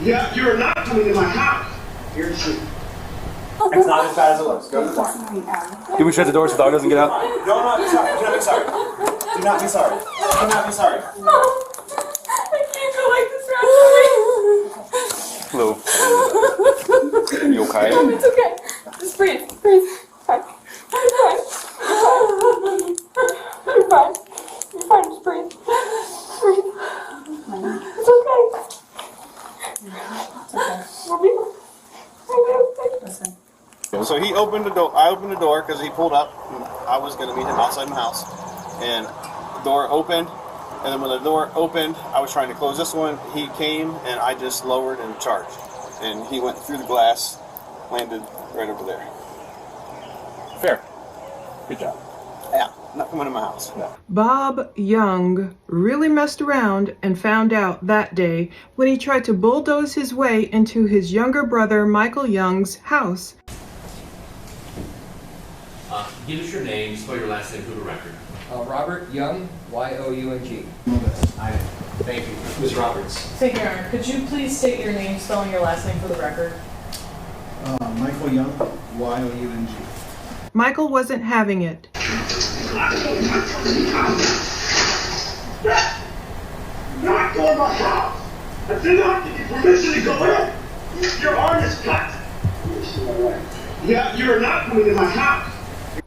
Yeah, you're not coming to my house. You're cheap. It's not as bad as it looks. Go to the bar. Do we shut the door so the dog doesn't get out? No, not be sorry. Do not be sorry. Do not be sorry. Do not be sorry. I can't go like this around me. Hello. You okay? Mom, it's okay. Just breathe. Breathe. Fine. I'm fine. You're fine. You're fine. Just breathe. Breathe. It's okay. We'll be okay. So he opened the door. I opened the door because he pulled up. I was going to meet him outside my house, and the door opened. And then when the door opened, I was trying to close this one. He came, and I just lowered and charged. And he went through the glass, landed right over there. Fair. Good job. Yeah, not coming to my house. No. Bob Young really messed around and found out that day when he tried to bulldoze his way into his younger brother Michael Young's house. Give us your name, spell your last name for the record. Robert Young, Y-O-U-N-G. Thank you. Ms. Roberts. Thank you, Your Honor. Could you please state your name, spelling your last name for the record? Michael Young, Y-O-U-N-G. Michael wasn't having it. Not go in my house. I did not give you permission to go in. Your arm is cut. Yeah, you're not coming in my house.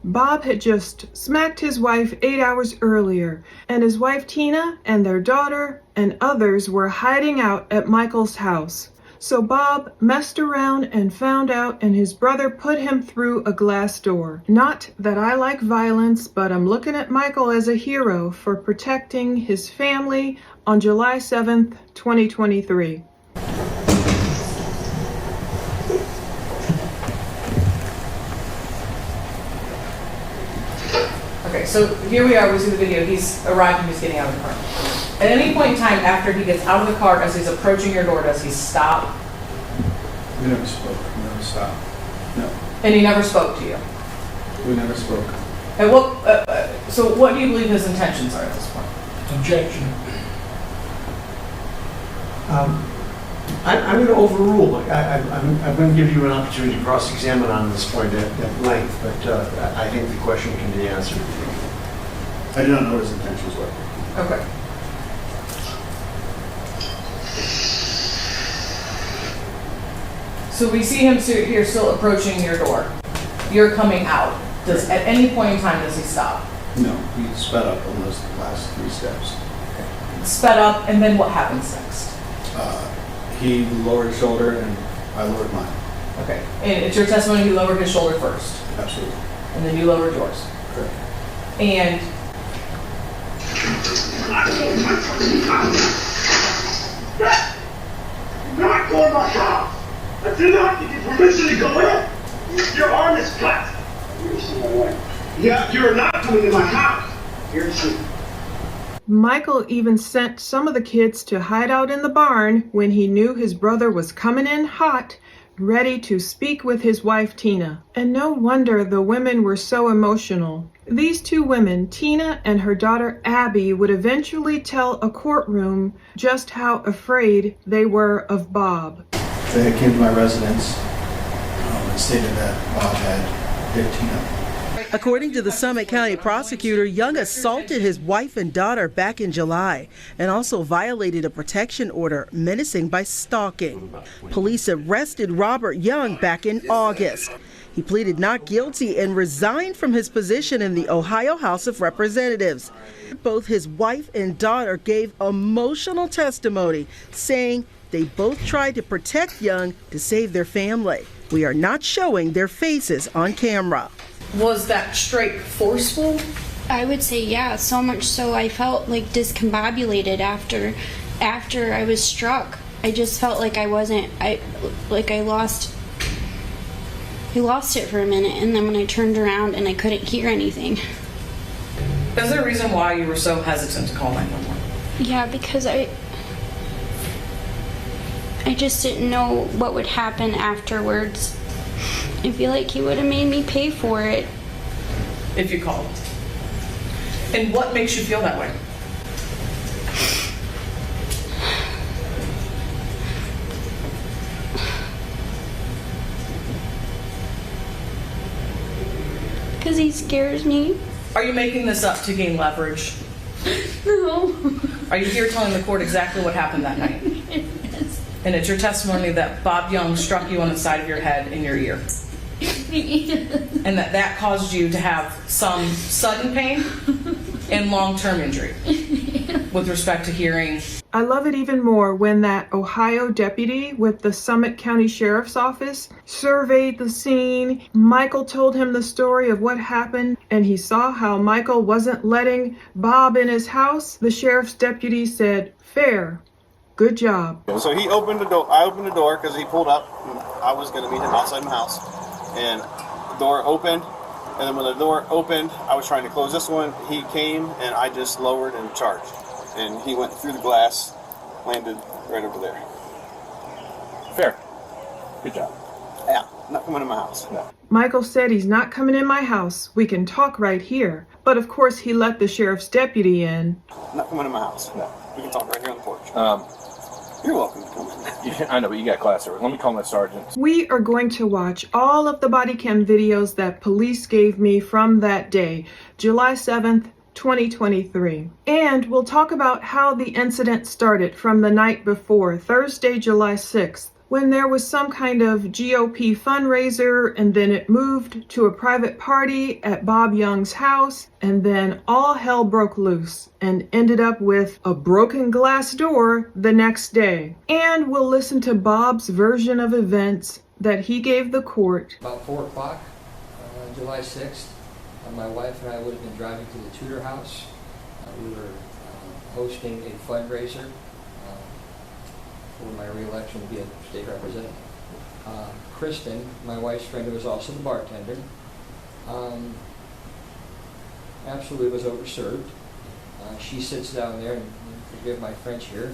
Bob had just smacked his wife 8 hours earlier, and his wife Tina and their daughter and others were hiding out at Michael's house. So Bob messed around and found out, and his brother put him through a glass door. Not that I like violence, but I'm looking at Michael as a hero for protecting his family on July 7th, 2023. Okay, so here we are, we see the video, he's arrived and he's getting out of the car. At any point in time after he gets out of the car, as he's approaching your door, does he stop? We never spoke. We never stopped. No. And he never spoke to you? We never spoke. And what, so what do you believe his intentions are at this point? Objection. I'm going to overrule. I'm going to give you an opportunity to cross-examine on this point at length, but I think the question can be answered. I do not know what his intentions were. Okay. So we see him here still approaching your door. You're coming out. At any point in time, does he stop? No, he sped up on those last 3 steps. Sped up, and then what happens next? He lowered his shoulder and I lowered mine. Okay. And it's your testimony he lowered his shoulder first? Absolutely. And then you lowered yours? Correct. And Not go in my house. I did not give you permission to go in. Your arm is cut. Yeah, you're not coming in my house. You're cheap. Michael even sent some of the kids to hide out in the barn when he knew his brother was coming in hot, ready to speak with his wife Tina. And no wonder the women were so emotional. These 2 women, Tina and her daughter Abby, would eventually tell a courtroom just how afraid they were of Bob. They came to my residence and stated that Bob had hit Tina. According to the Summit County prosecutor, Young assaulted his wife and daughter back in July and also violated a protection order, menacing by stalking. Police arrested Robert Young back in August. He pleaded not guilty and resigned from his position in the Ohio House of Representatives. Both his wife and daughter gave emotional testimony, saying they both tried to protect Young to save their family. We are not showing their faces on camera. was that strike forceful? I would say yeah, so much so I felt like discombobulated after I was struck. I just felt like I lost it for a minute, and then when I turned around and I couldn't hear anything. Is there a reason why you were so hesitant to call 911? Yeah, because I just didn't know what would happen afterwards. I feel like he would have made me pay for it. If you called. And what makes you feel that way? because he scares me. Are you making this up to gain leverage? No. Are you here telling the court exactly what happened that night? Yes. And it's your testimony that Bob Young struck you on the side of your head in your ear. Yes. And that caused you to have some sudden pain and long-term injury with respect to hearing. I love it even more when that Ohio deputy with the Summit County Sheriff's Office surveyed the scene. Michael told him the story of what happened, and he saw how Michael wasn't letting Bob in his house. The sheriff's deputy said, "Fair. Good job." So he opened the door. I opened the door because he pulled up. I was going to meet him outside my house. And the door opened. And then when the door opened, I was trying to close this one. He came and I just lowered and charged. And he went through the glass, landed right over there. Fair. Good job. Yeah, not coming in my house. No. Michael said he's not coming in my house. We can talk right here. But of course he let the sheriff's deputy in. Not coming in my house. No. We can talk right here on the porch. You're welcome to come in. Yeah, I know, but you got class over. Let me call my sergeant. We are going to watch all of the body cam videos that police gave me from that day, July 7th, 2023. And we'll talk about how the incident started from the night before, Thursday, July 6th, when there was some kind of GOP fundraiser, and then it moved to a private party at Bob Young's house, and then all hell broke loose and ended up with a broken glass door the next day. And we'll listen to Bob's version of events that he gave the court. About 4 o'clock, July 6th, my wife and I would have been driving to the Tudor house. We were hosting a fundraiser for my re-election to be a state representative. Kristen, my wife's friend who was also the bartender, absolutely was overserved. She sits down there, and forgive my French here,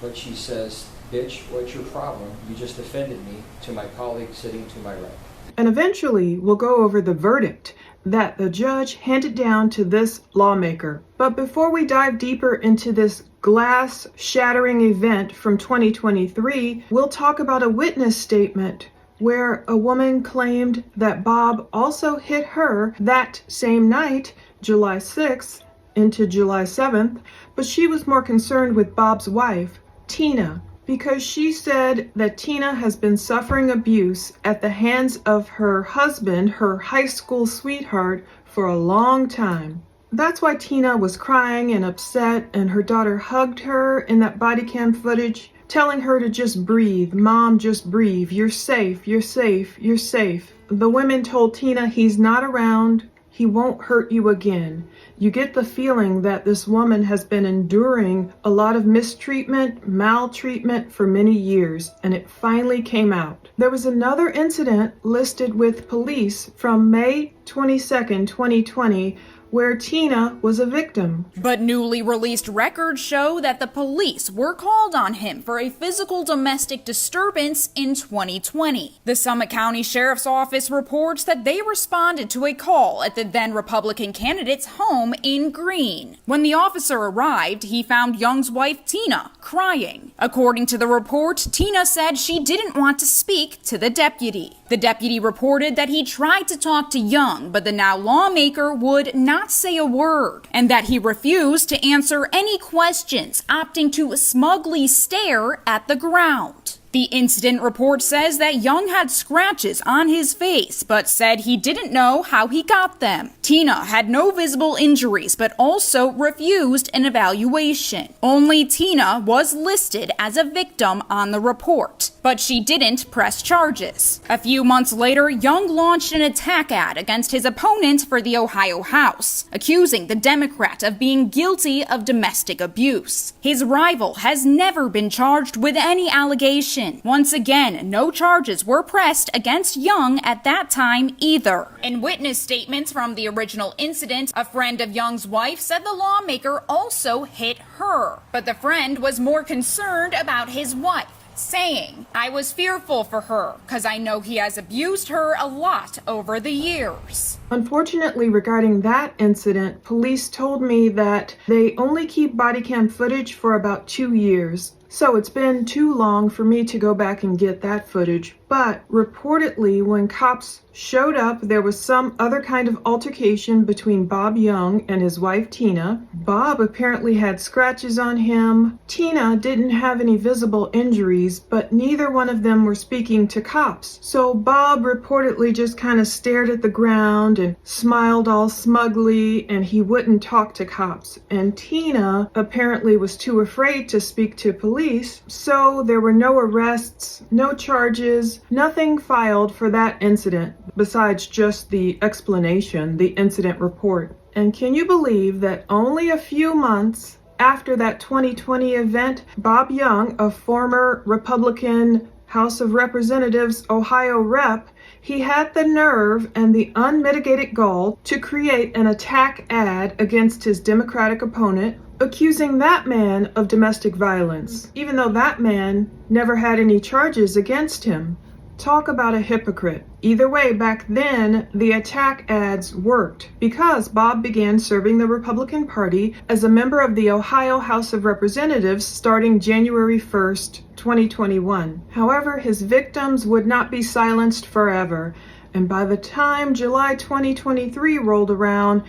but she says, "Bitch, what's your problem? You just offended me," to my colleague sitting to my right. And eventually we'll go over the verdict that the judge handed down to this lawmaker. But before we dive deeper into this glass-shattering event from 2023, we'll talk about a witness statement where a woman claimed that Bob also hit her that same night, July 6th into July 7th, but she was more concerned with Bob's wife, Tina, because she said that Tina has been suffering abuse at the hands of her husband, her high school sweetheart, for a long time. That's why Tina was crying and upset, and her daughter hugged her in that body cam footage, telling her to just breathe. "Mom, just breathe. You're safe, you're safe, you're safe." The women told Tina he's not around, he won't hurt you again. You get the feeling that this woman has been enduring a lot of mistreatment, maltreatment for many years, and it finally came out. There was another incident listed with police from May 22nd, 2020, where Tina was a victim. But newly released records show that the police were called on him for a physical domestic disturbance in 2020. The Summit County Sheriff's Office reports that they responded to a call at the then Republican candidate's home in Greene. When the officer arrived, he found Young's wife Tina crying. According to the report, Tina said she didn't want to speak to the deputy. The deputy reported that he tried to talk to Young, but the now lawmaker would not say a word, and that he refused to answer any questions, opting to smugly stare at the ground. The incident report says that Young had scratches on his face, but said he didn't know how he got them. Tina had no visible injuries, but also refused an evaluation. Only Tina was listed as a victim on the report, but she didn't press charges. A few months later, Young launched an attack ad against his opponent for the Ohio House, accusing the Democrat of being guilty of domestic abuse. His rival has never been charged with any allegation. Once again, no charges were pressed against Young at that time either. In witness statements from the original incident, a friend of Young's wife said the lawmaker also hit her, but the friend was more concerned about his wife, saying, "I was fearful for her because I know he has abused her a lot over the years." Unfortunately, regarding that incident, police told me that they only keep body cam footage for about 2 years. So it's been too long for me to go back and get that footage. But reportedly, when cops showed up. There was some other kind of altercation between Bob Young and his wife Tina. Bob apparently had scratches on him. Tina didn't have any visible injuries, but neither one of them were speaking to cops. So Bob reportedly just kind of stared at the ground and smiled all smugly, and he wouldn't talk to cops. And Tina apparently was too afraid to speak to police, so there were no arrests, no charges, nothing filed for that incident besides just the explanation, the incident report. And can you believe that only a few months after that 2020 event, Bob Young, a former Republican House of Representatives Ohio rep, he had the nerve and the unmitigated gall to create an attack ad against his Democratic opponent, accusing that man of domestic violence, even though that man never had any charges against him. Talk about a hypocrite. Either way, back then, the attack ads worked because Bob began serving the Republican Party as a member of the Ohio House of Representatives starting January 1st, 2021. However, his victims would not be silenced forever, and by the time July 2023 rolled around,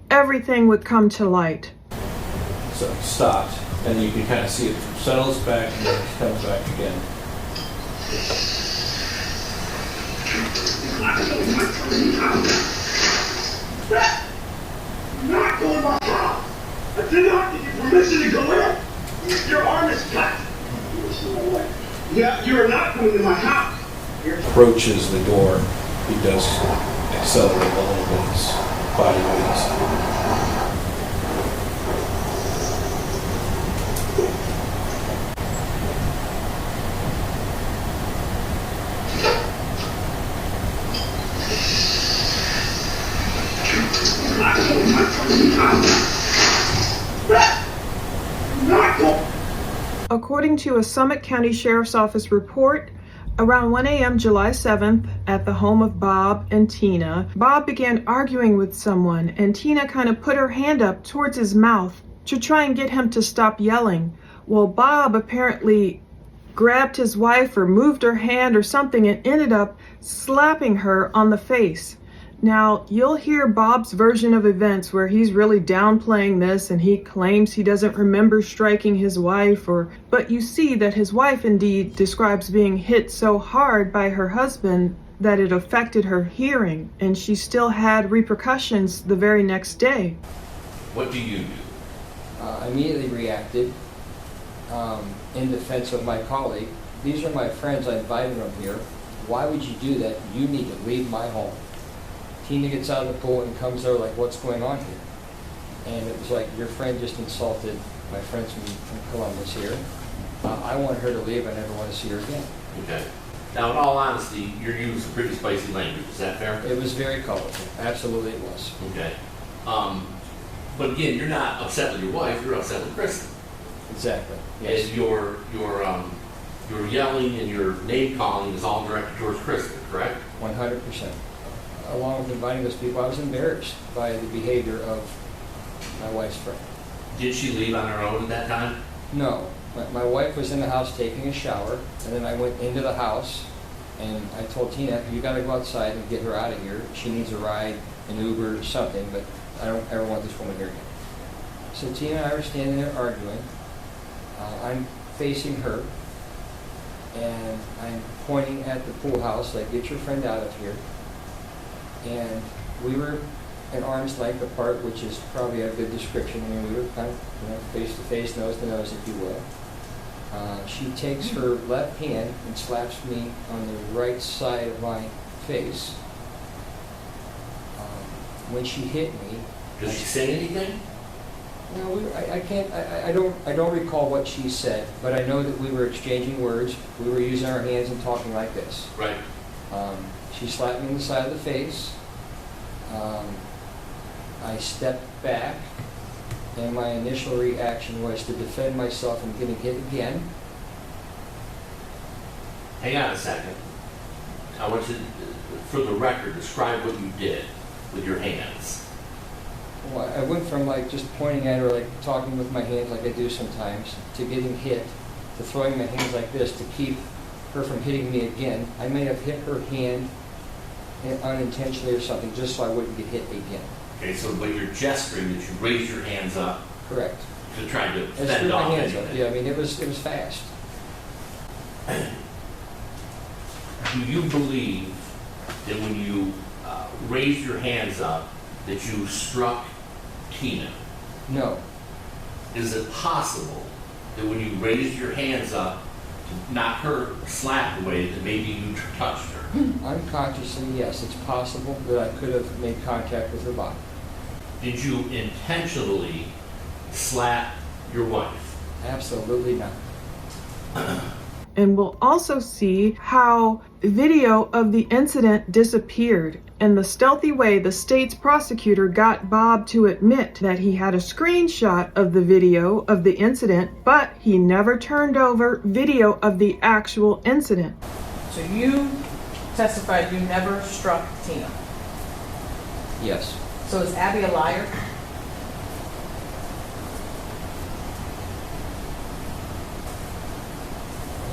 everything would come to light. So it stopped, and you can kind of see it settles back and then it comes back again. Not go in my house. I did not give you permission to go in. Your arm is cut. Yeah, you are not coming in my house. Approaches the door, he does accelerate a little bit his body weight. According to a Summit County Sheriff's Office report, around 1 a.m. July 7th, at the home of Bob and Tina, Bob began arguing with someone, and Tina kind of put her hand up towards his mouth to try and get him to stop yelling. Well, Bob apparently grabbed his wife or moved her hand or something and ended up slapping her on the face. Now, you'll hear Bob's version of events where he's really downplaying this and he claims he doesn't remember striking his wife, but you see that his wife indeed describes being hit so hard by her husband that it affected her hearing, and she still had repercussions the very next day. What do you do? I immediately reacted in defense of my colleague. These are my friends, I invited them here. Why would you do that? You need to leave my home. Tina gets out of the pool and comes over like, what's going on here? And it was like, your friend just insulted my friends from Columbus here. I want her to leave. I never want to see her again. Okay. Now, in all honesty, you're using some pretty spicy language. Is that fair? It was very colorful. Absolutely it was. Okay. But again, you're not upset with your wife. You're upset with Kristen. Exactly. Yes. And your yelling and your name calling is all directed towards Kristen, correct? 100%. Along with inviting those people, I was embarrassed by the behavior of my wife's friend. Did she leave on her own at that time? No. My wife was in the house taking a shower, and then I went into the house, and I told Tina, you got to go outside and get her out of here. She needs a ride, an Uber, or something, but I don't ever want this woman here again. So Tina and I were standing there arguing. I'm facing her, and I'm pointing at the pool house, like, get your friend out of here. And we were an arm's length apart, which is probably a good description. I mean, we were kind of, face to face, nose to nose, if you will. She takes her left hand and slaps me on the right side of my face. When she hit me, does she say anything? No, I don't recall what she said, but I know that we were exchanging words. We were using our hands and talking like this. Right. She slapped me on the side of the face. I stepped back, and my initial reaction was to defend myself from getting hit again. Hang on a second. I want you to, for the record, describe what you did with your hands. Well, I went from like just pointing at her, like talking with my hands like I do sometimes, to getting hit, to throwing my hands like this to keep her from hitting me again. I may have hit her hand unintentionally or something, just so I wouldn't get hit again. Okay, so when you're gesturing, that you raise your hands up Correct. to try to I just fend threw my off hands up. anything. Yeah, I mean, it was fast. Do you believe that when you raised your hands up, that you struck Tina? No. Is it possible that when you raised your hands up to knock her slap away, that maybe you touched her? Unconsciously, yes, it's possible that I could have made contact with her body. Did you intentionally slap your wife? Absolutely not. And we'll also see how video of the incident disappeared and the stealthy way the state's prosecutor got Bob to admit that he had a screenshot of the video of the incident, but he never turned over video of the actual incident. So you testified you never struck Tina. Yes. So is Abby a liar?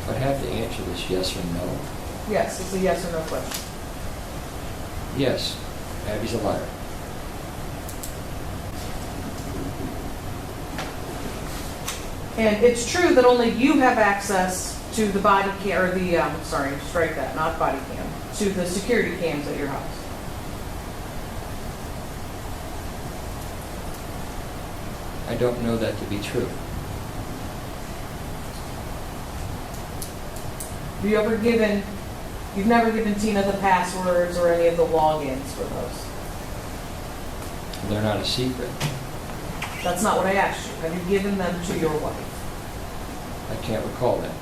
If I have to answer this yes or no, Yes, it's a yes or no question. yes, Abby's a liar. And it's true that only you have access to the body cam, or the, strike that, not body cam, to the security cams at your house. I don't know that to be true. You've never given Tina the passwords or any of the logins for those? They're not a secret. That's not what I asked you. Have you given them to your wife? I can't recall that.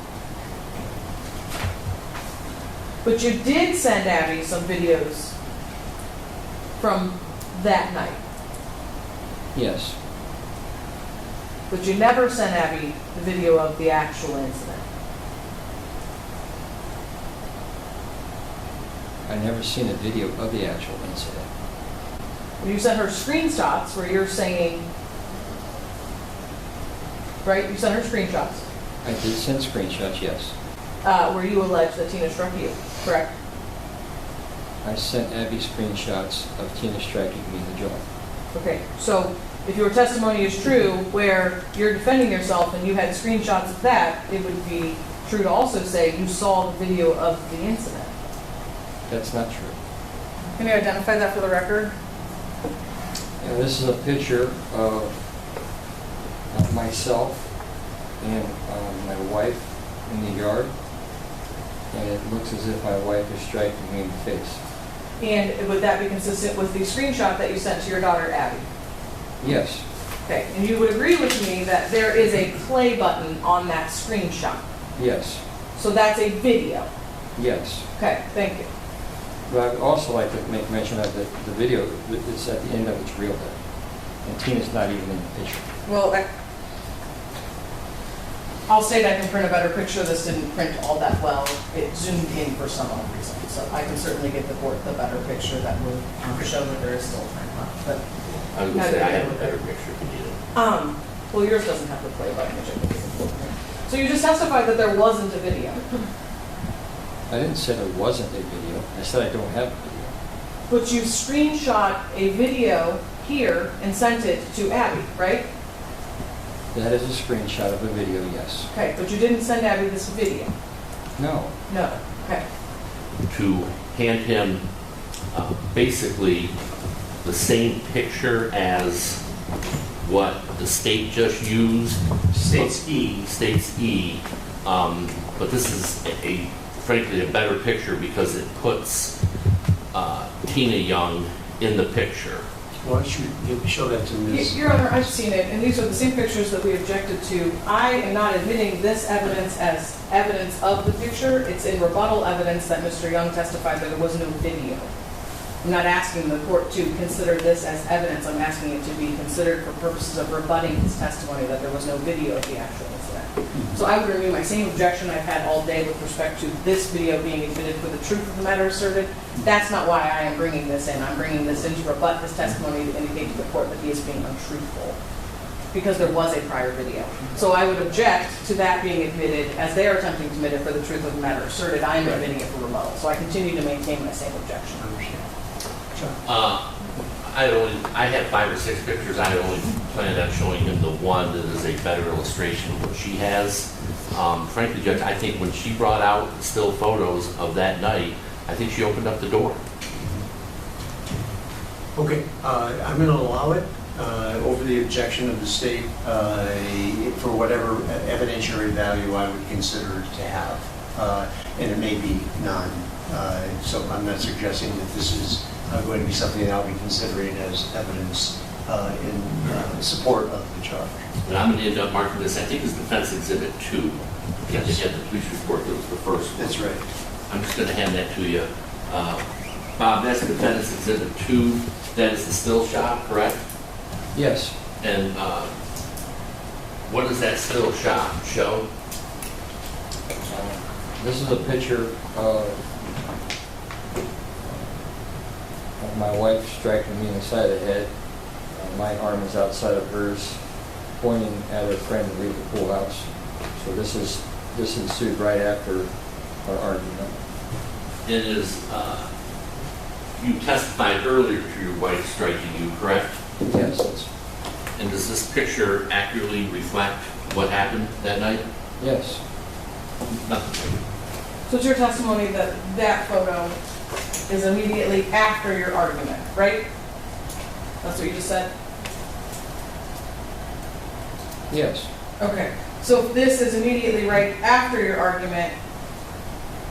But you did send Abby some videos from that night. Yes. But you never sent Abby the video of the actual incident. I never seen a video of the actual incident. You sent her screenshots where you're saying, right? You sent her screenshots I did send screenshots, yes. where you allege that Tina struck you, correct? I sent Abby screenshots of Tina striking me in the jaw. Okay, so if your testimony is true where you're defending yourself and you had screenshots of that, it would be true to also say you saw the video of the incident. That's not true. Can you identify that for the record? And this is a picture of myself and my wife in the yard. And it looks as if my wife is striking me in the face. And would that be consistent with the screenshot that you sent to your daughter, Abby? Yes. Okay, and you would agree with me that there is a play button on that screenshot? Yes. So that's a video? Yes. Okay, thank you. But I would also like to make mention of the video. It's at the end of its reel there. And Tina's not even in the picture. Well, I'll state I can print a better picture. This didn't print all that well. It zoomed in for some odd reason. So I can certainly get the board the better picture that will show that there is still time left. But I was going to say, I have a better picture if you need it. well, yours doesn't have the play button, which I think is important. So you just testified that there wasn't a video. I didn't say there wasn't a video. I said I don't have a video. But you screenshot a video here and sent it to Abby, right? That is a screenshot of a video, yes. Okay, but you didn't send Abby this video? No. No. Okay. To hand him basically the same picture as what the state just used. States E. States E. But this is frankly a better picture because it puts Tina Young in the picture. Why don't you show that to Ms. Your Honor, I've seen it, and these are the same pictures that we objected to. I am not admitting this evidence as evidence of the picture. It's in rebuttal evidence that Mr. Young testified that there was no video. I'm not asking the court to consider this as evidence. I'm asking it to be considered for purposes of rebutting his testimony that there was no video of the actual incident. So I would renew my same objection I've had all day with respect to this video being admitted for the truth of the matter asserted. That's not why I am bringing this in. I'm bringing this in to rebut his testimony to indicate to the court that he is being untruthful. because there was a prior video. So I would object to that being admitted as they are attempting to admit it for the truth of the matter asserted. I am admitting it for rebuttal. So I continue to maintain my same objection. I had 5 or 6 pictures. I only planned on showing him the one that is a better illustration of what she has. Frankly, Judge, I think when she brought out still photos of that night, I think she opened up the door. Okay, I'm going to allow it over the objection of the state for whatever evidentiary value I would consider it to have. And it may be none. So I'm not suggesting that this is going to be something that I'll be considering as evidence in support of the charge. And I'm going to end up marking this, I think, as Defense Exhibit 2. Yes. At the police report, that was the first one. That's right. I'm just going to hand that to you. Bob, that's Defense Exhibit 2. That is the still shot, correct? Yes. And what does that still shot show? This is a picture of my wife striking me in the side of the head. My arm is outside of hers, pointing at her friend to leave the pool house. So this ensued right after our argument. It is, you testified earlier to your wife striking you, correct? Yes. And does this picture accurately reflect what happened that night? Yes. Nothing. So it's your testimony that that photo is immediately after your argument, right? That's what you just said? Yes. Okay. So if this is immediately right after your argument,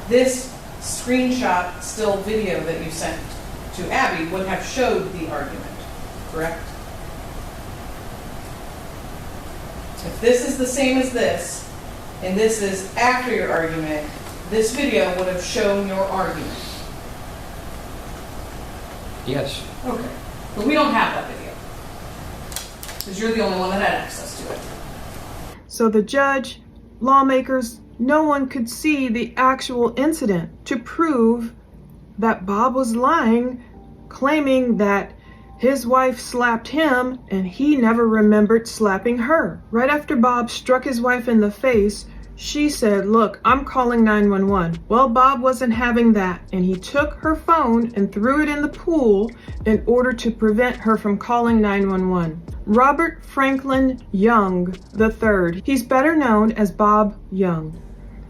this screenshot still video that you sent to Abby would have showed the argument, correct? If this is the same as this, and this is after your argument, this video would have shown your argument. Yes. Okay. But we don't have that video. Because you're the only one that had access to it. So the judge, lawmakers, no one could see the actual incident to prove that Bob was lying, claiming that his wife slapped him and he never remembered slapping her. Right after Bob struck his wife in the face, she said, "Look, I'm calling 911. Well, Bob wasn't having that, and he took her phone and threw it in the pool in order to prevent her from calling 911. Robert Franklin Young III. He's better known as Bob Young.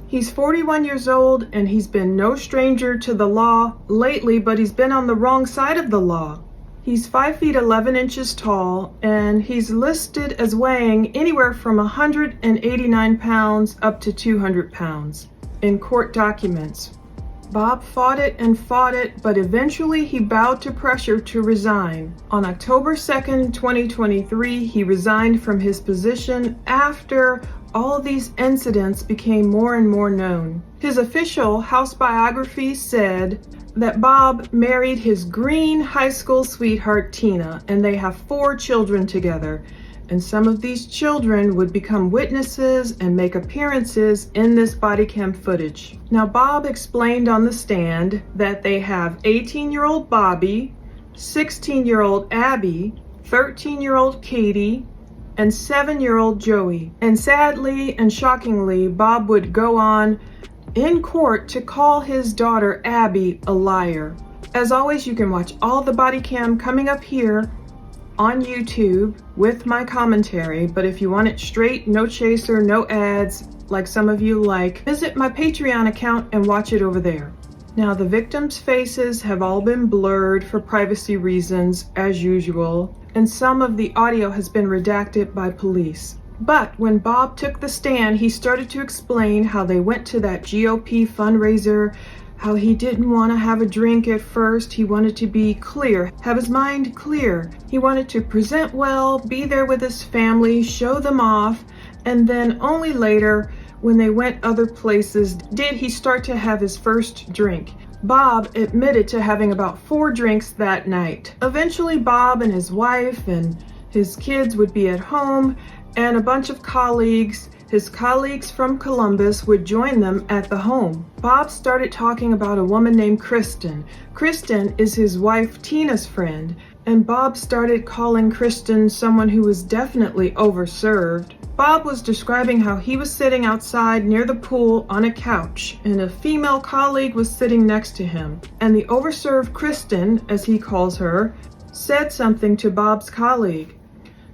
He's 41 years old, and he's been no stranger to the law lately, but he's been on the wrong side of the law. He's 5 feet 11 inches tall, and he's listed as weighing anywhere from 189 pounds up to 200 pounds in court documents. Bob fought it, but eventually he bowed to pressure to resign. On October 2nd, 2023, he resigned from his position after all these incidents became more and more known. His official House biography said that Bob married his green high school sweetheart Tina, and they have 4 children together. And some of these children would become witnesses and make appearances in this body cam footage. Now, Bob explained on the stand that they have 18-year-old Bobby, 16-year-old Abby, 13-year-old Katie, and 7-year-old Joey. And sadly and shockingly, Bob would go on in court to call his daughter Abby a liar. As always, you can watch all the body cam coming up here on YouTube with my commentary, but if you want it straight, no chaser, no ads, like some of you like, visit my Patreon account and watch it over there. Now, the victims' faces have all been blurred for privacy reasons, as usual, and some of the audio has been redacted by police. But when Bob took the stand, he started to explain how they went to that GOP fundraiser, how he didn't want to have a drink at first. He wanted to be clear, have his mind clear. He wanted to present well, be there with his family, show them off, and then only later, when they went other places, did he start to have his first drink. Bob admitted to having about 4 drinks that night. Eventually, Bob and his wife and his kids would be at home, and a bunch of colleagues, his colleagues from Columbus, would join them at the home. Bob started talking about a woman named Kristen. Kristen is his wife Tina's friend, and Bob started calling Kristen someone who was definitely overserved. Bob was describing how he was sitting outside near the pool on a couch, and a female colleague was sitting next to him. And the overserved Kristen, as he calls her, said something to Bob's colleague.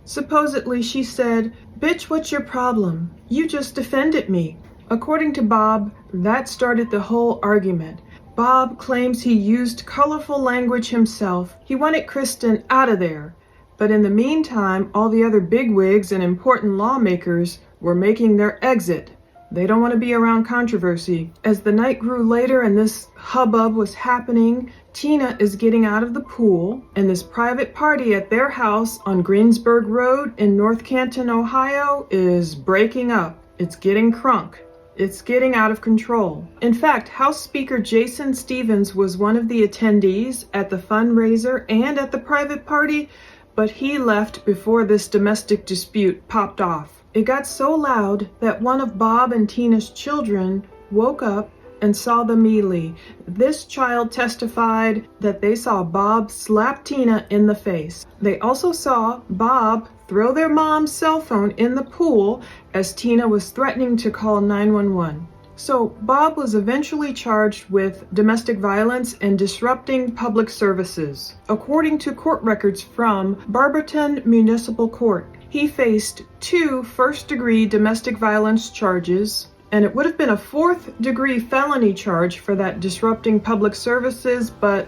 Supposedly she said, "Bitch, what's your problem? You just defended me." According to Bob, that started the whole argument. Bob claims he used colorful language himself. He wanted Kristen out of there. But in the meantime, all the other bigwigs and important lawmakers were making their exit. They don't want to be around controversy. As the night grew later and this hubbub was happening, Tina is getting out of the pool, and this private party at their house on Greensburg Road in North Canton, Ohio is breaking up. It's getting crunk. It's getting out of control. In fact, House Speaker Jason Stevens was one of the attendees at the fundraiser and at the private party, but he left before this domestic dispute popped off. It got so loud that one of Bob and Tina's children woke up and saw the melee. This child testified that they saw Bob slap Tina in the face. They also saw Bob throw their mom's cell phone in the pool as Tina was threatening to call 911. So Bob was eventually charged with domestic violence and disrupting public services. According to court records from Barberton Municipal Court, he faced 2 first-degree domestic violence charges, and it would have been a 4th-degree felony charge for that disrupting public services, but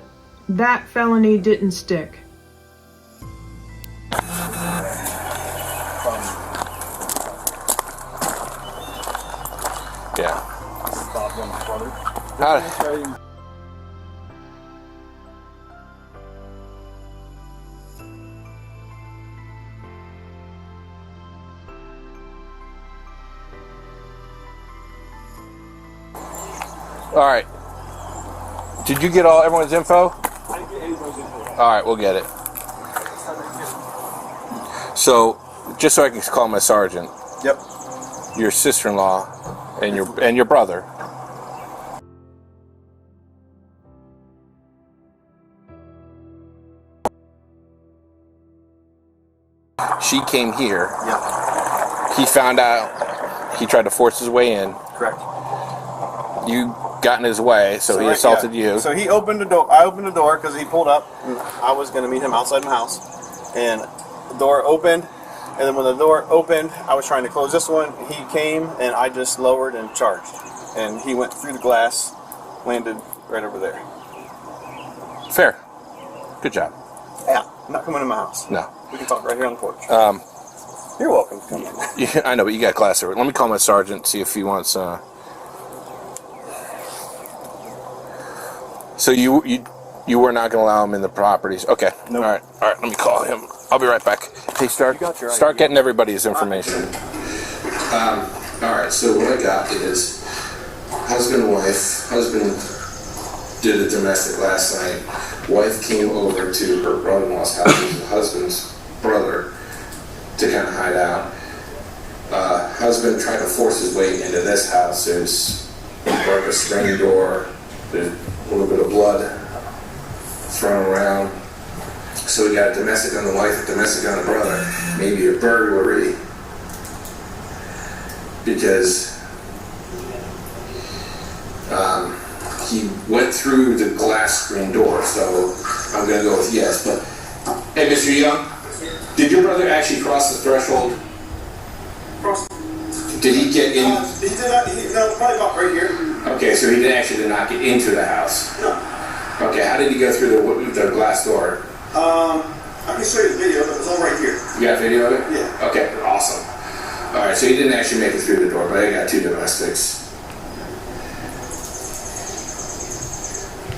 that felony didn't stick. Yeah. All right. Did you get everyone's info? I didn't get everyone's info. All right, we'll get it. So, just so I can call my sergeant. Yep. Your sister-in-law and your brother. She came here. Yep. He found out. He tried to force his way in. Correct. You got in his way, so he assaulted you. So he opened the door. I opened the door because he pulled up. And I was going to meet him outside my house, and the door opened. And then when the door opened, I was trying to close this one. He came, and I just lowered and charged. And he went through the glass, landed right over there. Fair. Good job. Yeah, I'm not coming to my house. No. We can talk right here on the porch. You're welcome to come in. Yeah, I know, but you got glass over. Let me call my sergeant, see if he wants... So you were not going to allow him in the properties? Okay. Nope. All right. Let me call him. I'll be right back. Hey, start getting everybody's information. All right. So what I got is husband, wife. Husband did a domestic last night. Wife came over to her brother-in-law's house, which is the husband's brother, to kind of hide out. Husband tried to force his way into this house. There's like a screen door. There's a little bit of blood thrown around. So we got a domestic on the wife, a domestic on the brother, maybe a burglary, because he went through the glass screen door. So I'm going to go with yes. But hey, Mr. Young, did your brother actually cross the threshold? Did he get in? He did not. No, probably about right here. Okay, so he did not get into the house. No. Okay, how did he go through the glass door? I can show you the video. It's all right here. You got video of it? Yeah. Okay, awesome. All right, so he didn't actually make it through the door, but I got 2 domestics.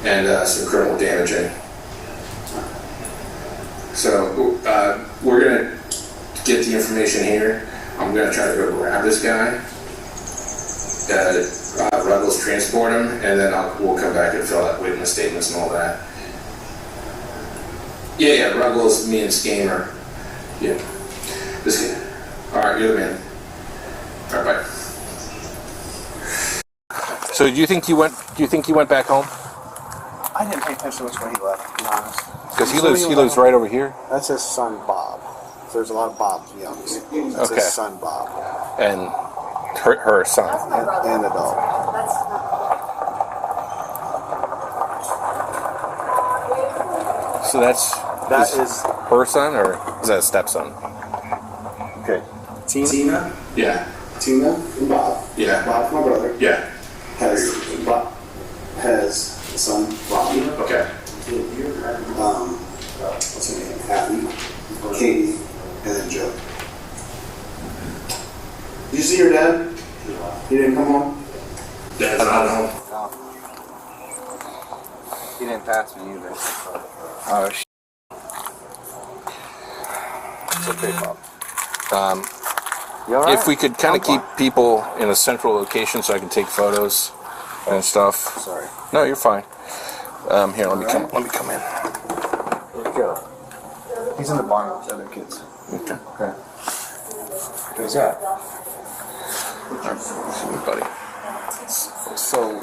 And some criminal damaging. So we're going to get the information here. I'm going to try to go grab this guy. Ruggles transport him, and then we'll come back and fill out witness statements and all that. Yeah, Ruggles, me and Skamer. Yeah. This guy. All right, you're the man. All right, bye. So do you think you went back home? I didn't pay attention which way he left, to be honest. Because he lives right over here. That's his son, Bob. So there's a lot of Bob Youngs. That's Okay. his son, Bob. And her son. And the dog. So that is her son, or is that a stepson? Okay. Tina? Yeah. Tina and Bob. Yeah. Bob's my brother. Yeah. Has a son, Bobby. Okay. What's her name? Abby, Katie, and then Joe. Did you see your dad? He didn't come home? Dad's not home. He didn't pass me either. Oh, It's okay, Bob. If we could kind of keep people in a central location so I can take photos and stuff. Sorry. No, you're fine. Here, let me come in. Where'd he go? He's in the barn with the other kids. Okay. Okay. Where's that? Buddy. So,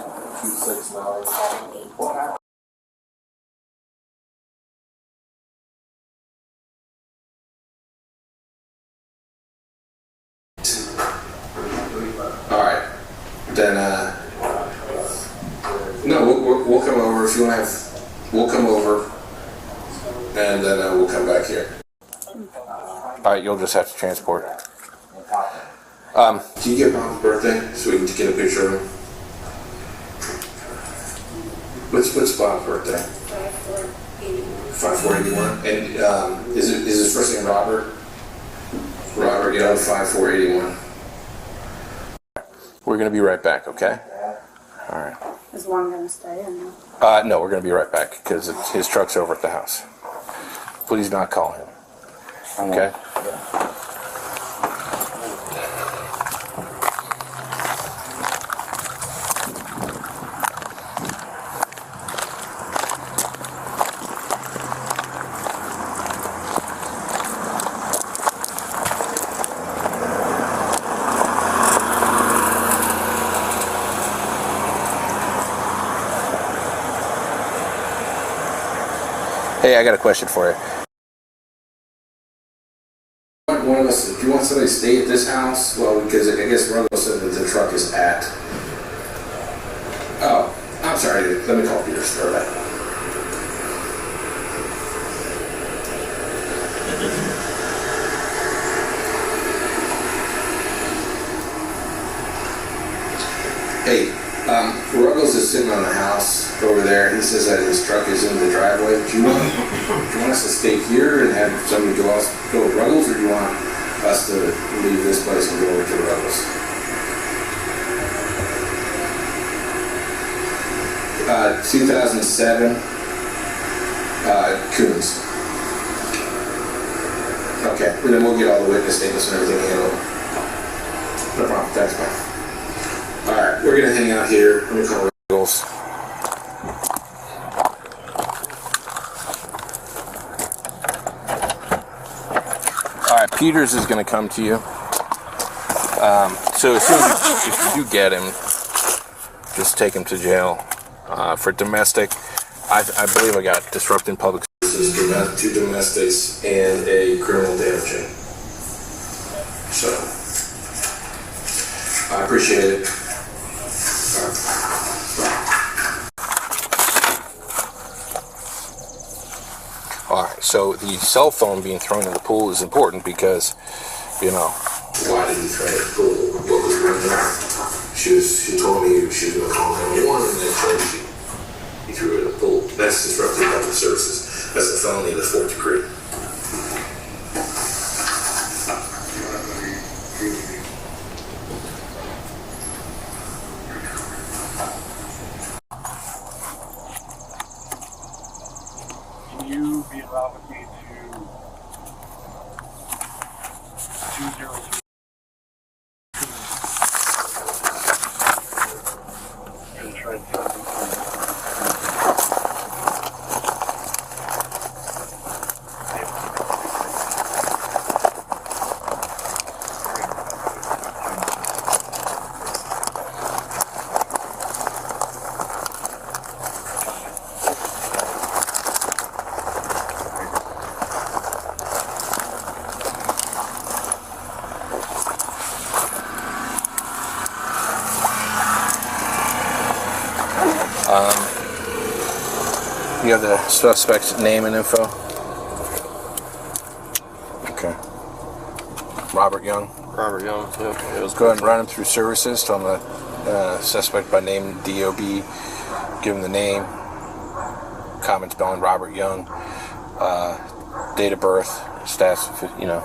All right. Then, no, we'll come over if you want to have. We'll come over, and then we'll come back here. All right, you'll just have to transport. Can you get Bob's birthday so we can get a picture of him? What's Bob's birthday? 5481. And is his first name Robert? Robert Young, 5481. We're gonna be right back, okay? All right. Is one going to stay in there? No, we're gonna be right back because his truck's over at the house. Please not call him. Okay? Hey, I got a question for you. One of us, do you want somebody to stay at this house? Well, because I guess Ruggles said that the truck is at. Oh, I'm sorry. Let me call Peter. Start that. Hey, Ruggles is sitting on the house over there. He says that his truck is in the driveway. Do you want us to stay here and have somebody go with Ruggles, or do you want us to leave this place and go over to Ruggles? 2007 Coons. Okay, and then we'll get all the witness statements and everything handled. No problem. Thanks, man. All right, we're gonna hang out here. Let me call Ruggles. All right, Peters is gonna come to you. So as soon as if you do get him, just take him to jail for domestic. I believe I got disrupting public services, 2 domestics, and a criminal damaging. So I appreciate it. Alright, so the cell phone being thrown in the pool is important because, you know. Why did he throw it in the pool? What was going on? She told me she was going to call 911 and then he threw it in the pool. That's disrupting public services. That's a felony of the 4th degree. You be allowed with me to 202 and try to take it. You have the suspect's name and info? Okay. Robert Young? Robert Young, yeah. Let's go ahead and run him through services. Tell him the suspect by name, DOB. Give him the name. Common spelling, Robert Young. Date of birth, stats, you know.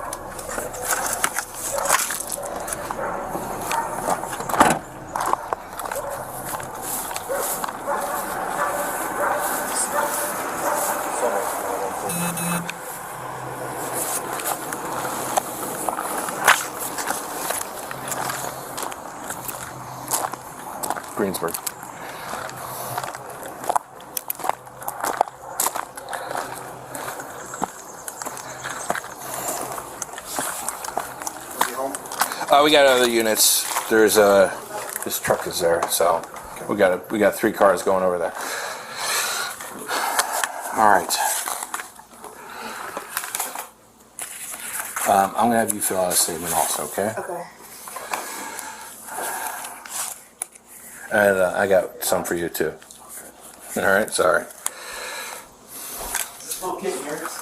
Greensburg. We got other units. There's this truck is there, so we got 3 cars going over there. All right. I'm gonna have you fill out a statement also, okay? Okay. And I got some for you too. All right, sorry. Oh, kitten yours.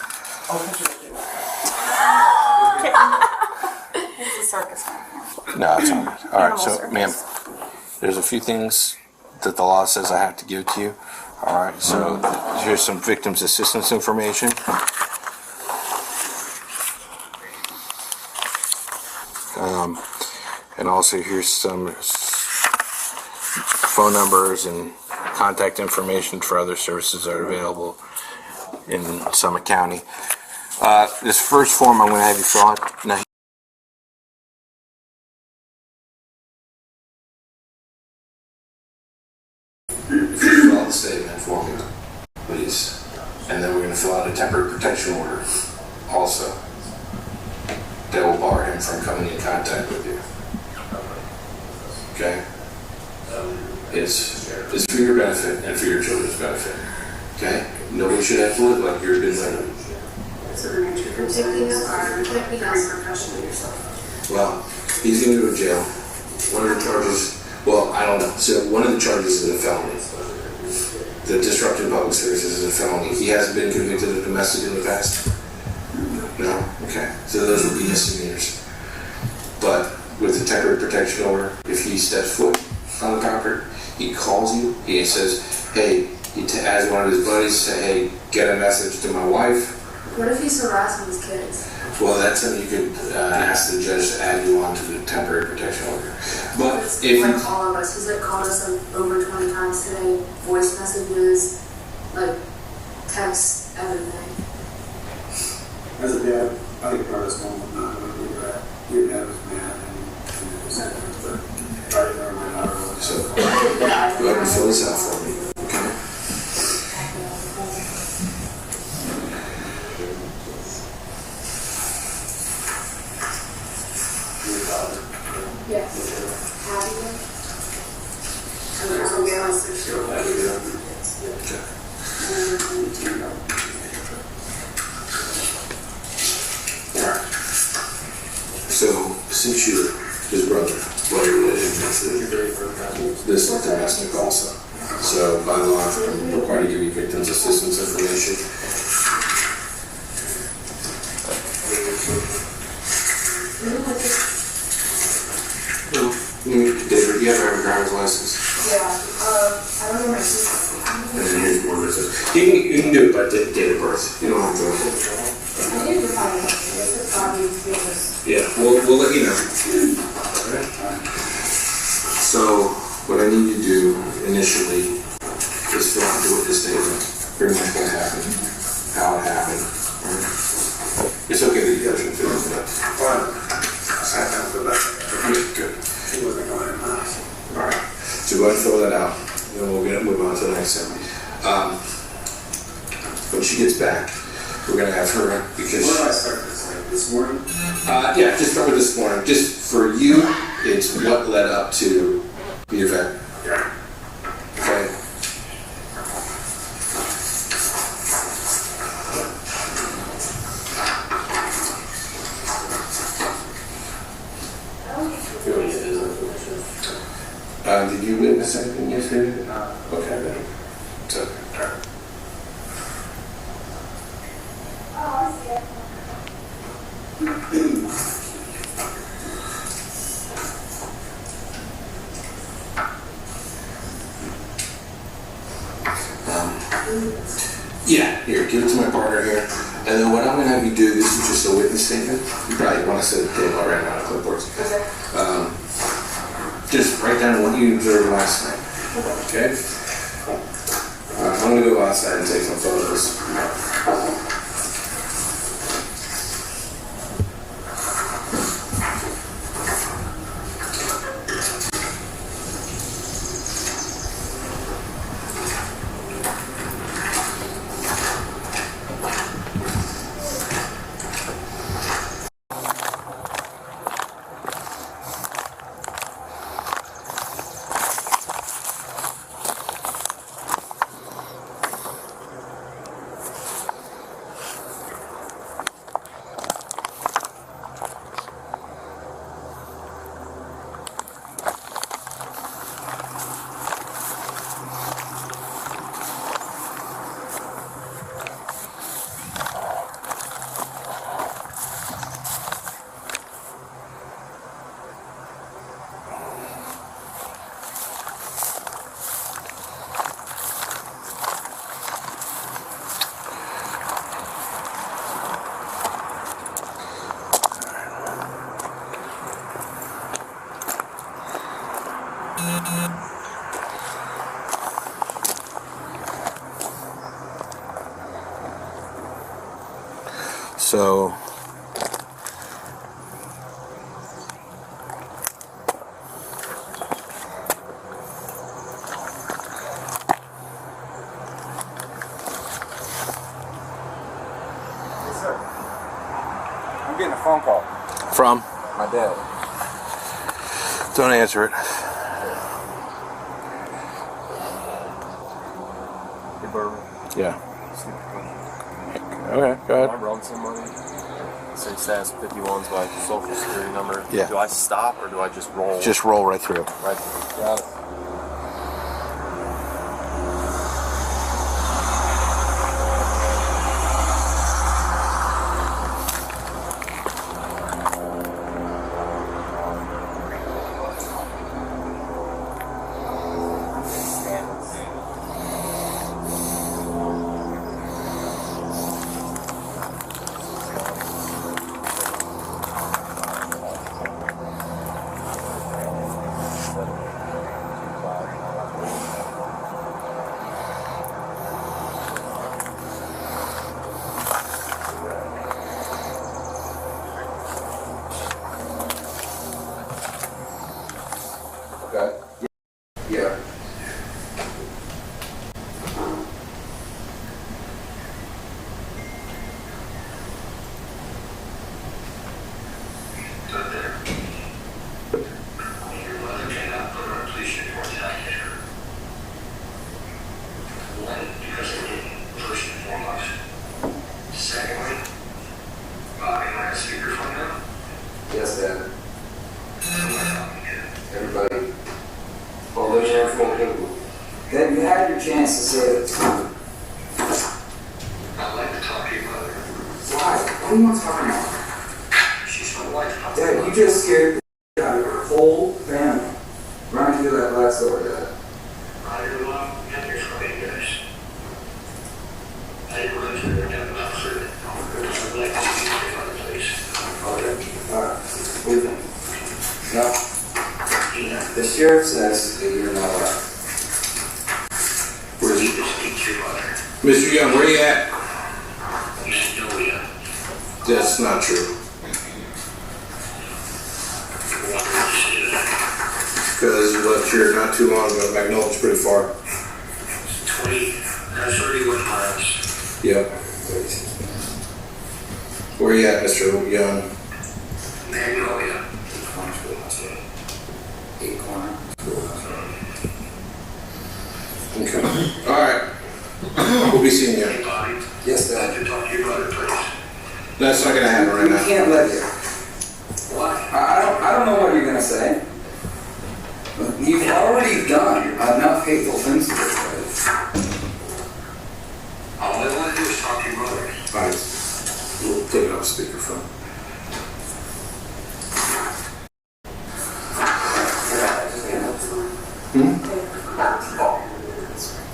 It's a circus. No, it's all right. All right, so, ma'am, there's a few things that the law says I have to give to you. All right, so here's some victims assistance information. And also here's some phone numbers and contact information for other services that are available in Summit County. This first form I'm going to have you fill out. Now, fill out the statement for me, please. And then we're going to fill out a temporary protection order also that will bar him from coming in contact with you. Okay? It's for your benefit and for your children's benefit. Okay? Nobody should have to live like you've been living. Well, he's going to go to jail. One of the charges, well, I don't know. So one of the charges is a felony. The disrupting public services is a felony. He hasn't been convicted of domestic in the past? No? Okay. So those would be misdemeanors. But with the temporary protection order, if he steps foot on the property, he calls you, he says, hey, he adds one of his buddies, say, hey, get a message to my wife. What if he's harassing his kids? Well, that's something you could ask the judge to add you on to the temporary protection order. But if like all of us, he's like called us like over 20 times today, voice messages, like text, everything. As a dad, I think part of this one was not going to be that. Your dad was mad and he was sent to try to learn my daughter. So, go ahead and fill this out for me, okay? Yes. Abby. And there's a male 6-year-old. Alright. So, since you're his brother, what are you related to? This is domestic also. So, by law, I'm required to give you victims assistance information. David, do you ever have a driver's license? Yeah. I don't know my sister. And then here's more of it. You can do it by date of birth. You don't have to. Yeah, we'll let you know. Alright. So, what I need you to do initially is fill out the witness statement. Pretty much what happened, how it happened. Right? It's okay that you guys can fill it out. Fine. I sat down for that. Good. He wasn't going in my house. Alright. So go ahead and fill that out. And then we'll move on to the next thing. When she gets back, we're going to have her, because... Where do I start this? Like this morning? Yeah, just start with this morning. Just for you, it's what led up to the event. Yeah. Okay? Did you witness anything yesterday? Okay. Yeah, here, give it to my partner here. And then what I'm gonna have you do, this is just a witness statement. You probably want to set the table right now, clipboards. Just write down what you observed last night. Okay? I'm gonna go outside and take some photos. So I'm getting a phone call. from My dad. don't answer it. Hey, Bourbon. Yeah. Okay, go ahead. I run some money. Say SAS 51's my social security number. Yeah. Do I stop or do I just roll? Just roll right through. Right. Got it. Okay. Yeah. Yes, Dad. Everybody. Well, there's your phone. Dad, you had your chance to say it. I'd like to talk to your mother. Why? What do you want to talk about? She's my wife. Dad, you just scared the shit out of your whole family. Running through that glass door, Dad. I do get your fucking guys. I didn't run through there down the officer. I'd like to see you other place. Okay. Alright. What do you think? No. The sheriff says that you're not allowed. Where's he? Just speak to your mother. Mr. Young, where you at? Magnolia. That's not true. Because you left here not too long ago. Magnolia's pretty far. 31 miles. Yep. Where you at, Mr. Young? Magnolia. Okay. All right. We'll be seeing you. Yes, Dad. I'd like to talk to your mother, please. That's not gonna happen right You now. can't let you. Why? I don't know what you're gonna say. But you've already done enough hateful things to this place. All I want to do is talk to your mother. All right. We'll take it off speakerphone.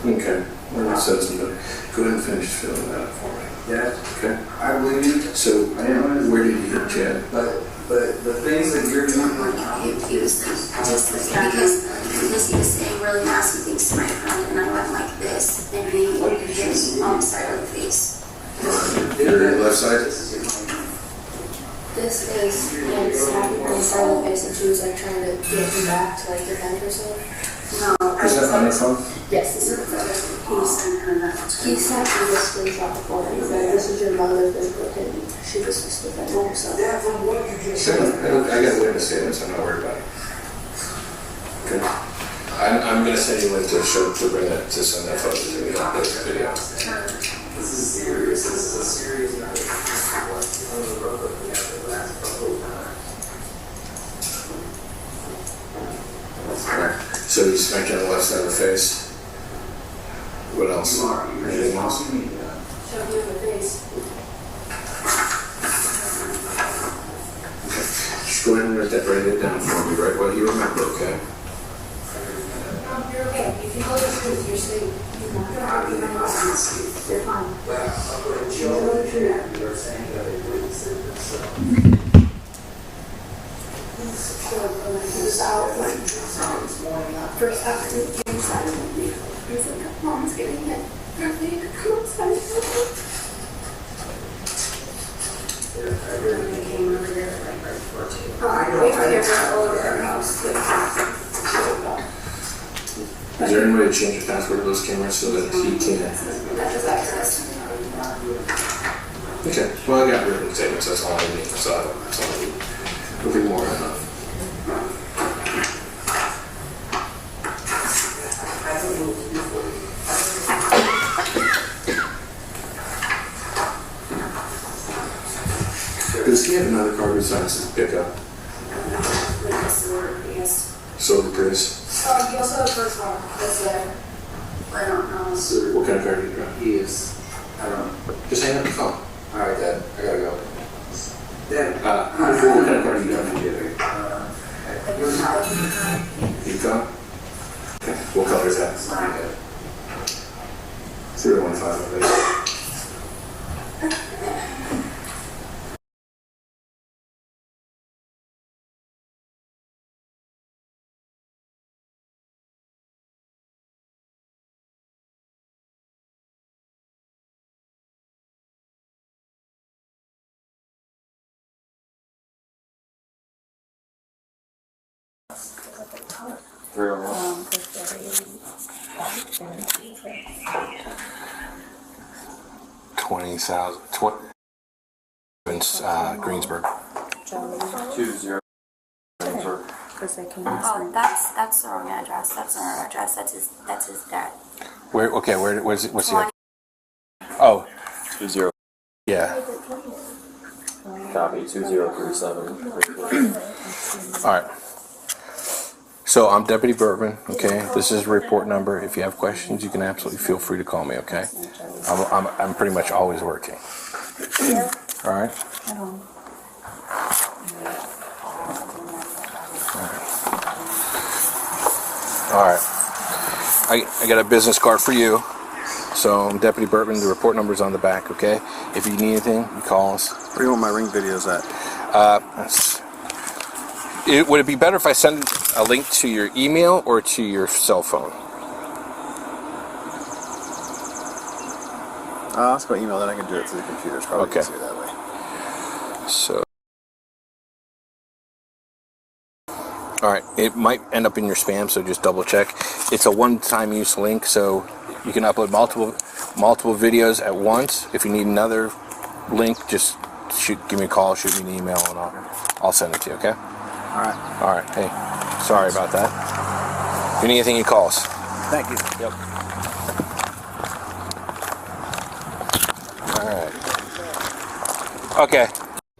Okay. Okay. Well, it says something. Go ahead and finish filling that up for me. Yeah. Okay. I believe you. So, where did you hit Chad? But the things that you're doing right now. He was just like, because he was saying really nasty things to my friend, and I went like this, and he hit me on the side of the face. Your left side? This is, yeah, it's happened on the side of the face, and she was like trying to get me back to like defend herself. No, Is that on your phone? yes, this is the photo. He sent me this screenshot before, and he said, this is your mother physically hitting me. She was just defending herself. I got witness statements, I'm not worried about it. Okay. I'm going to send you a link to a show to bring that, to send that photo to me on this video. This is serious. This is a serious matter. So you smacked you on the left side of the face. What else? Anything else? Shove me in the face. Just go ahead and write it down for me, right? What you remember, okay? You're okay. You can hold this because you're asleep. You're not going to be asleep. You're fine. You know the truth. You're saying that they wouldn't say this. He was out like first after he came inside of me. He was like, Mom's getting hit. You're ready to come outside. I really came over there like right before 2. We were here all over our house. Is there any way to change the password of those cameras so that he can? That was access. Okay. Well, I got written statements. That's all I need. So that's all I need. Nothing more than enough. Does he have another car besides his pickup? Yes. Silver Prius? He also has a first car that's there. I don't know. What kind of car do you drive? He is. I don't know. Just hang up the phone. All right, Dad. I gotta go. Dad. What kind of car do you drive? Yukon? Okay. What color is that? 015, please. Greensburg. 20 Greensburg. Oh, that's the wrong address. That's not our address. That's his dad. Where? Okay. What's the? Oh. 20. Yeah. Copy 2037. All right. So I'm Deputy Bourbon. Okay. This is a report number. If you have questions, you can absolutely feel free to call me. Okay. I'm pretty much always working. All right. All right. I got a business card for you. So I'm Deputy Bourbon. The report number's on the back, okay? If you need anything, you call us. Where do you want my ring videos at? Would it be better if I send a link to your email or to your cell phone? Let's go email, then I can do it through the computer. It's probably easier that way. So, all right, it might end up in your spam, so just double check. It's a one-time use link, so you can upload multiple videos at once. If you need another link, just give me a call, shoot me an email, and I'll send it to you. Okay? All right. All right. Hey, sorry about that. If you need anything, you call us. Thank you. Yep. All right. Okay.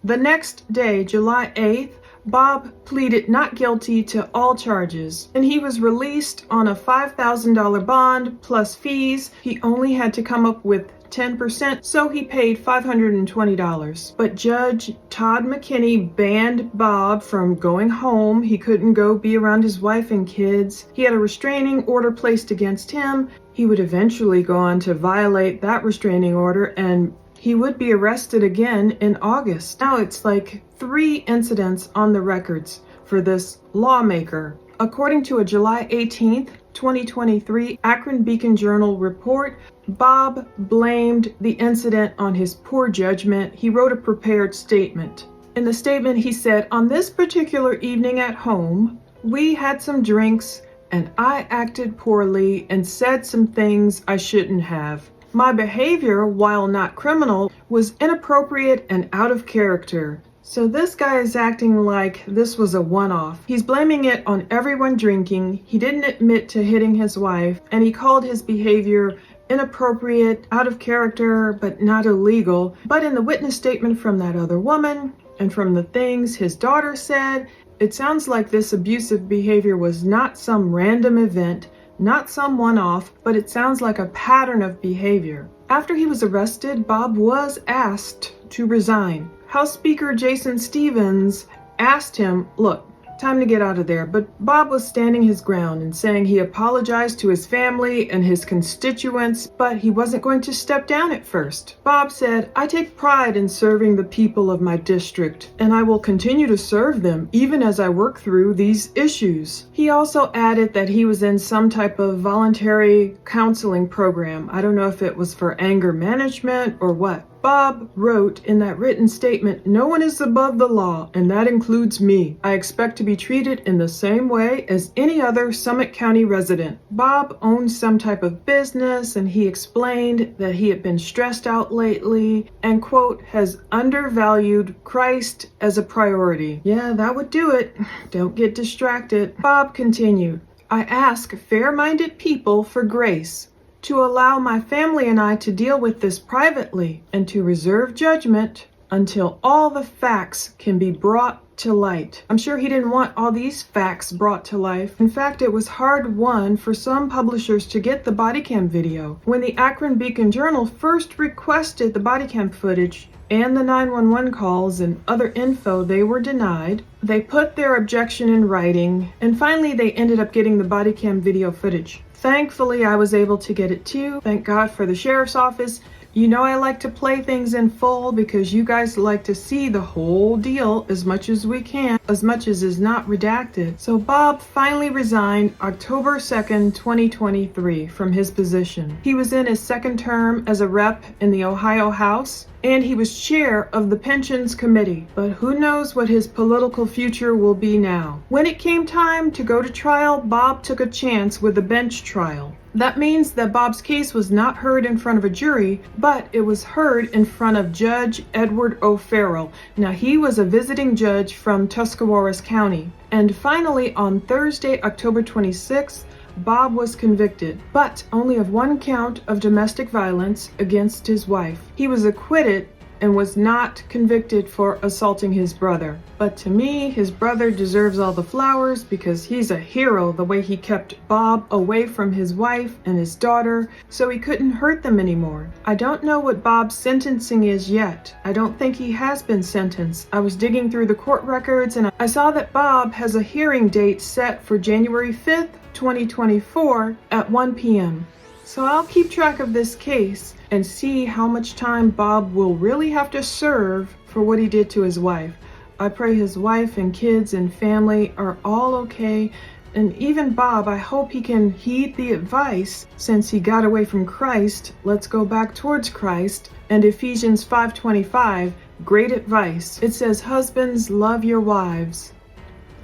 The next day, July 8th, Bob pleaded not guilty to all charges, and he was released on a $5,000 bond plus fees. He only had to come up with 10%, so he paid $520. But Judge Todd McKinney banned Bob from going home. He couldn't go be around his wife and kids. He had a restraining order placed against him. He would eventually go on to violate that restraining order, and he would be arrested again in August. Now it's like 3 incidents on the records for this lawmaker. According to a July 18th, 2023 Akron Beacon Journal report, Bob blamed the incident on his poor judgment. He wrote a prepared statement. In the statement, he said, "On this particular evening at home, we had some drinks and I acted poorly and said some things I shouldn't have. My behavior, while not criminal, was inappropriate and out of character." So this guy is acting like this was a one-off. He's blaming it on everyone drinking. He didn't admit to hitting his wife, and he called his behavior inappropriate, out of character, but not illegal. But in the witness statement from that other woman, and from the things his daughter said, it sounds like this abusive behavior was not some random event, not some one-off, but it sounds like a pattern of behavior. After he was arrested, Bob was asked to resign. House Speaker Jason Stevens asked him, "Look, time to get out of there," but Bob was standing his ground and saying he apologized to his family and his constituents, but he wasn't going to step down at first. Bob said, "I take pride in serving the people of my district, and I will continue to serve them even as I work through these issues." He also added that he was in some type of voluntary counseling program. I don't know if it was for anger management or what. Bob wrote in that written statement, "No one is above the law, and that includes me. I expect to be treated in the same way as any other Summit County resident." Bob owns some type of business, and he explained that he had been stressed out lately and, quote, has undervalued Christ as a priority. Yeah, that would do it. Don't get distracted. Bob continued, "I ask fair-minded people for grace, to allow my family and I to deal with this privately, and to reserve judgment until all the facts can be brought to light." I'm sure he didn't want all these facts brought to life. In fact, it was hard-won for some publishers to get the Bodycam video. When the Akron Beacon Journal first requested the Bodycam footage and the 911 calls and other info, they were denied. They put their objection in writing, and finally they ended up getting the Bodycam video footage. Thankfully, I was able to get it too. Thank God for the sheriff's office. You know I like to play things in full because you guys like to see the whole deal as much as we can, as much as is not redacted. So Bob finally resigned October 2nd, 2023 from his position. He was in his second term as a rep in the Ohio House, and he was chair of the Pensions Committee. But who knows what his political future will be now. When it came time to go to trial, Bob took a chance with a bench trial. That means that Bob's case was not heard in front of a jury, but it was heard in front of Judge Edward O'Farrell. Now, he was a visiting judge from Tuscarawas County. And finally, on Thursday, October 26th, Bob was convicted, but only of 1 count of domestic violence against his wife. He was acquitted and was not convicted for assaulting his brother. But to me, his brother deserves all the flowers because he's a hero the way he kept Bob away from his wife and his daughter so he couldn't hurt them anymore. I don't know what Bob's sentencing is yet. I don't think he has been sentenced. I was digging through the court records and I saw that Bob has a hearing date set for January 5th, 2024 at 1 p.m. So I'll keep track of this case and see how much time Bob will really have to serve for what he did to his wife. I pray his wife and kids and family are all okay. And even Bob, I hope he can heed the advice since he got away from Christ. Let's go back towards Christ. And Ephesians 5:25, great advice. It says, "Husbands, love your wives.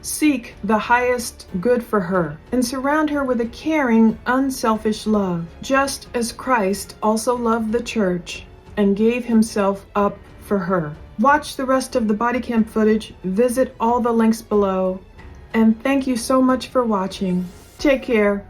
Seek the highest good for her, and surround her with a caring, unselfish love, just as Christ also loved the church and gave himself up for her." Watch the rest of the Bodycam footage, visit all the links below, and thank you so much for watching. Take care.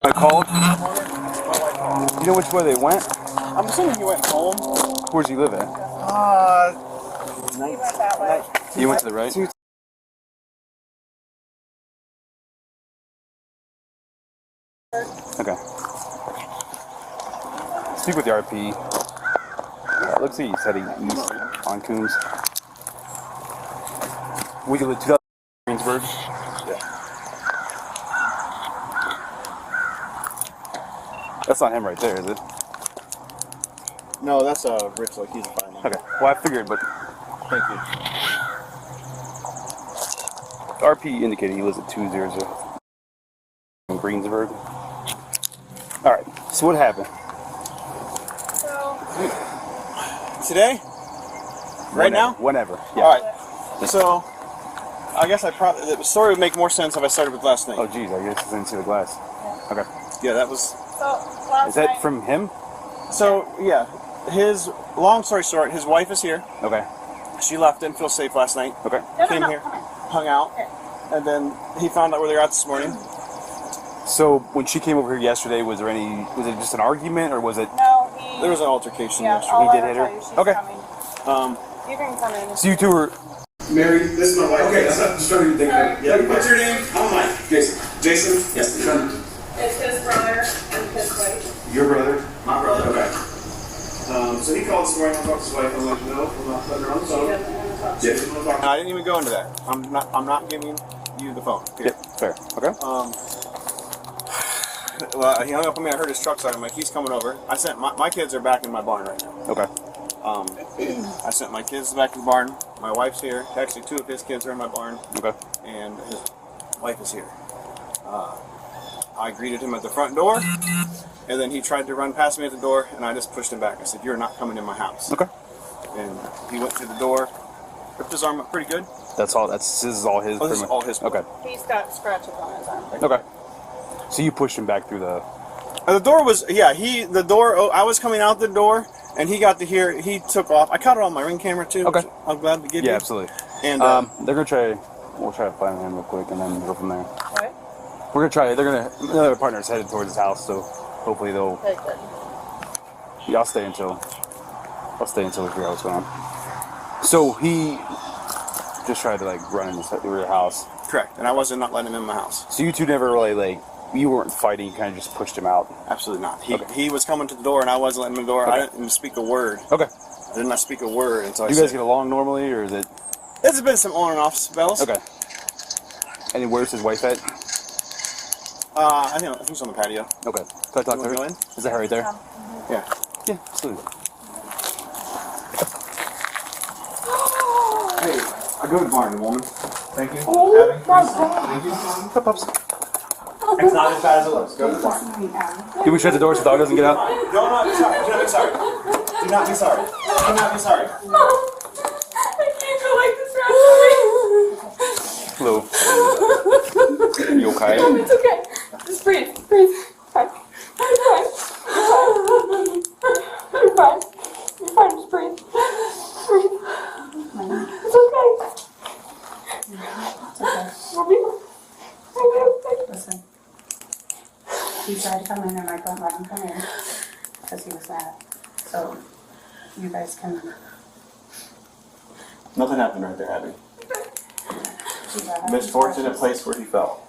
I called. You know which way they went? I'm assuming he went home. Where's he live at? He went to the right. Okay. Speak with the RP. Looks like he's heading east on Coons. We can live 2000 Greensburg. Yeah. That's not him right there, is it? No, that's Rich. Like he's a fireman. Okay. Well, I figured, but Thank you. RP indicated he lives at 200 in Greensburg. All right. So what happened? Today? Right now? Whenever. Yeah. All right. So, I guess the story would make more sense if I started with last night. Oh, geez. I guess I didn't see the glass. Okay. Yeah, that was. Is that from him? So, yeah. Long story short, his wife is here. Okay. She left, didn't feel safe last night. Okay. Came here, hung out, and then he found out where they were at this morning. So when she came over here yesterday, was it just an argument, or was it? No, There was an altercation yeah, yesterday. He did hit her? Okay. Okay. You can come in. So you two were. Mary, this is my wife. Okay, I'm starting to think that. Yeah, what's your name? I'm Mike. Jason. Jason? Yes. It's his brother and his wife. Your brother? My brother. Okay. So he called this morning. I talked to his wife. I'm like, no, I'm not putting her on the phone. I didn't even go into that. I'm not giving you the phone. Yep. Fair. Okay. Well, he hung up on me. I heard his truck side. I'm like, he's coming over. I sent my kids are back in my barn right now. Okay. I sent my kids back to the barn. My wife's here. Actually, 2 of his kids are in my barn. Okay. And his wife is here. I greeted him at the front door, and then he tried to run past me at the door, and I just pushed him back. I said, "You're not coming in my house." Okay. And he went to the door, ripped his arm up pretty good. That's all. This is all his. Oh, this is all his. Okay. He's got scratches on his arm. Okay. So you pushed him back through the. The door was the door. Oh, I was coming out the door, and he got to here. He took off. I caught it on my Ring camera too. Okay. I'm glad to give you. Yeah, absolutely. And they're gonna try. We'll try to find him real quick, and then go from there. What? We're gonna try. The other partner's headed towards his house, so hopefully they'll. Okay, good. Yeah, I'll stay until we figure out what's going on. So he just tried to run through your house. Correct. And I wasn't not letting him in my house. So you two never really you weren't fighting. You kind of just pushed him out. Absolutely not. He was coming to the door, and I wasn't letting him in the door. Okay. I didn't speak a word. Okay. I did not speak a word until. Do you guys get along normally, or is it? There's been some on and off spells. Okay. And where's his wife at? I think she's on the patio. Okay. Can I talk to her? Go in? Is that her right there? Yeah. Yeah, absolutely. Hey, a good barn, woman. Thank you. Oh, my God. Thank you. Up, ups. It's not as bad as it looks. Go to the barn. Do we shut the door so the dog doesn't get out? Do not be sorry. Do not be sorry. Do not be sorry. Do not be sorry. I can't go like this Hello. You okay? No, it's okay. Just breathe. Breathe. Fine. I'm fine. You're fine. You're fine. Just breathe. Breathe. It's okay. We'll be okay. Listen, he tried to come in and I couldn't let him come in because he was mad. So you guys can. Nothing happened right there, Abby. Misfortunate place where he fell.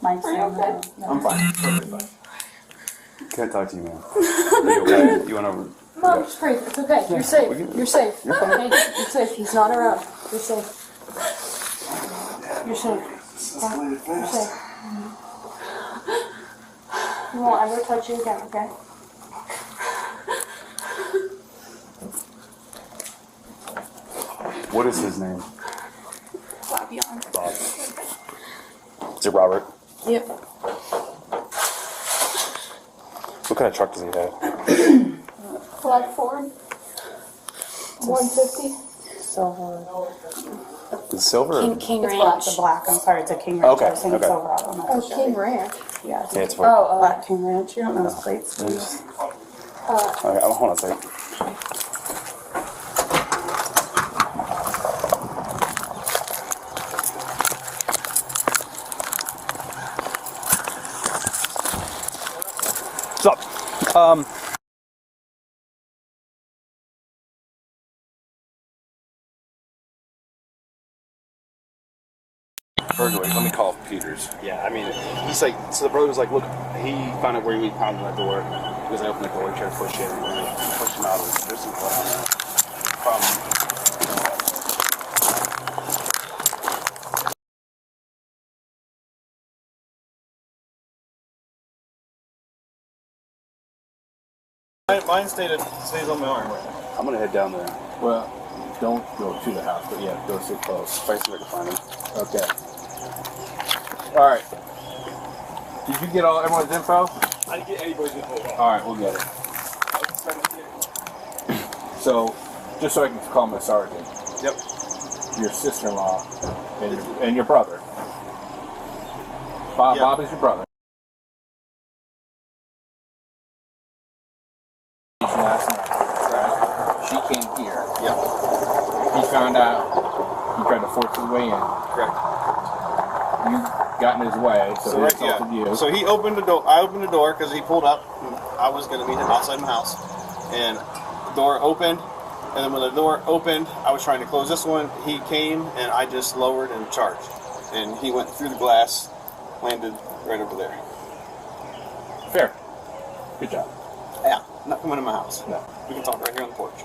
Mike's okay? I'm fine. Perfectly fine. Can't talk to you, man. Are you okay? You want over? Mom, just breathe. It's okay. You're safe. You're safe. You're fine. Okay? You're safe. He's not around. You're safe. You're safe. Yeah, you're safe. He won't ever touch you again, okay? What is his name? Bob. Bob. Is it Robert? Yep. What kind of truck does he have? Black Ford. 150. Silver. Is it silver? King Ranch. It's black. I'm sorry, it's a King Ranch. Okay, I was thinking okay. silver. I don't know. Oh, King Ranch. Yeah, Yeah, it's Black King Ranch. You don't know his plates, do you? Okay, hold on a second. Burglary. Let me call Peters. Yeah, I mean, he's like, so the brother was like, look, he found out where we pounded that door because I opened the door, he tried to push in, and I pushed him out. There's some problem. Mine stays on my arm. I'm gonna head down there. Well, don't go to the house, but yeah, go sit close. If I see if I can find him. Okay. All right. Did you get everyone's info? I didn't get anybody's info. All right, we'll get it. So, just so I can call my sergeant. Yep. Your sister-in-law and your brother. Bob. Yep. Bob is your brother. Last night, right? She came here. Yep. He found out. He tried to force his way in. Correct. You got in his way, so he assaulted you. So he opened the door. I opened the door because he pulled up. I was going to meet him outside my house, and the door opened. And then when the door opened, I was trying to close this one. He came, and I just lowered and charged. And he went through the glass, landed right over there. Fair. Good job. Yeah, not coming to my house. No. We can talk right here on the porch.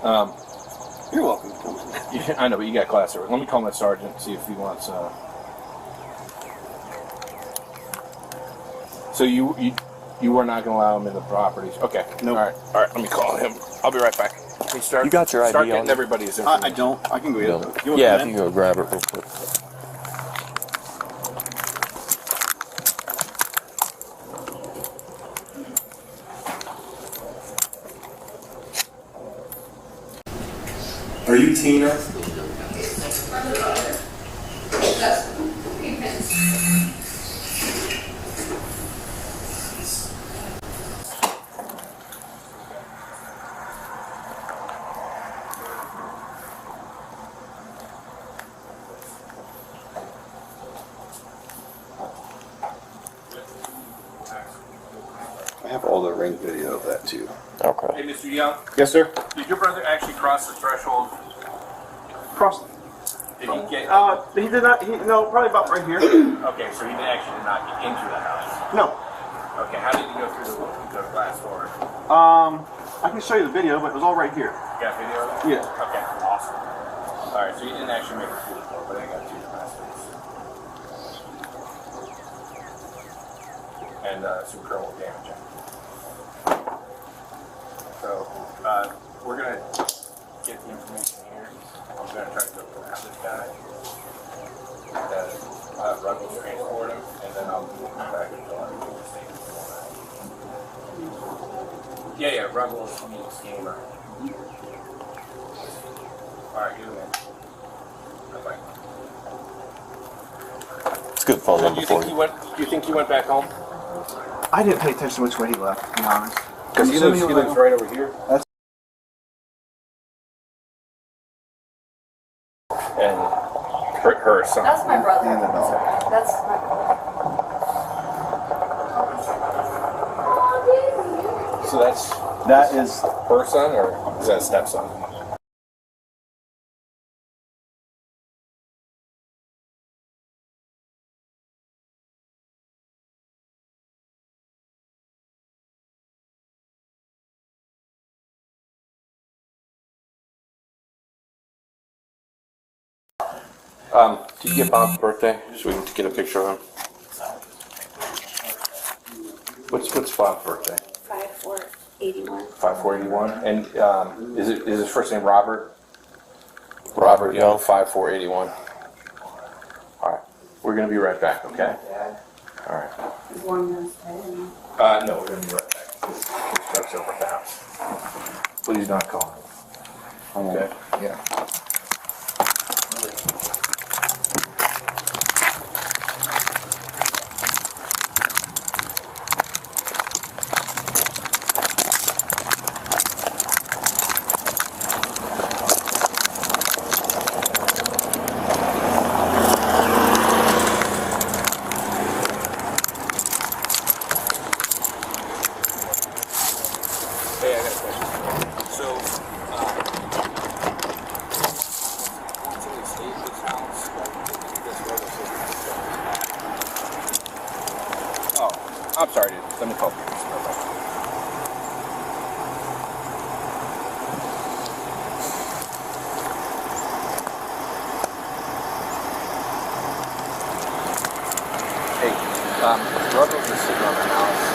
You're welcome to come in. Yeah, I know, but you got class over. Let me call my sergeant, see if he wants. So you were not going to allow him in the properties? Okay. No. Nope. All right. Let me call him. I'll be right back. Hey, You got your ID start getting on you? everybody's information. I don't. I can go get it. You want Yeah, to if you can go grab it real quick. Are you Tina? I have all the ring video of that too. Okay. Hey, Mr. Young. Yes, sir. Did your brother actually cross the threshold? Cross. Did he get? He did not. No, probably about right here. Okay, so he actually did not get into the house. No. Okay, how did he go through the glass door? I can show you the video, but it was all right here. You got video of it? Yeah. Okay, awesome. All right, so you didn't actually make it through the door, but I got two glass doors. And some criminal damage. So, we're going to get the information here. I'm going to try to go grab this guy. Ruggles transport him, and then I'll move him back into our state. Yeah, Ruggles, he's a schemer. Alright, get him in. Bye-bye. It's good following Do before you think he went back home? I didn't pay attention to which way he left, to be honest. Because he lives right over here. And her son. That's my brother. That's my brother. So that is her son, or is that stepson? Did you get Bob's birthday so we can get a picture of him? What's Bob's birthday? 5481. 5481. And is his first name Robert? Robert Young. 5481. All right. We're gonna be right back. Okay. All right. Is one gonna stay? No, we're gonna be right back. His truck's over at the house. Please not call him. Okay. Yeah. got a question. So, once we stayed at this house, oh, I'm sorry, dude. Let me call you. Hey, Russell's just sitting on the house.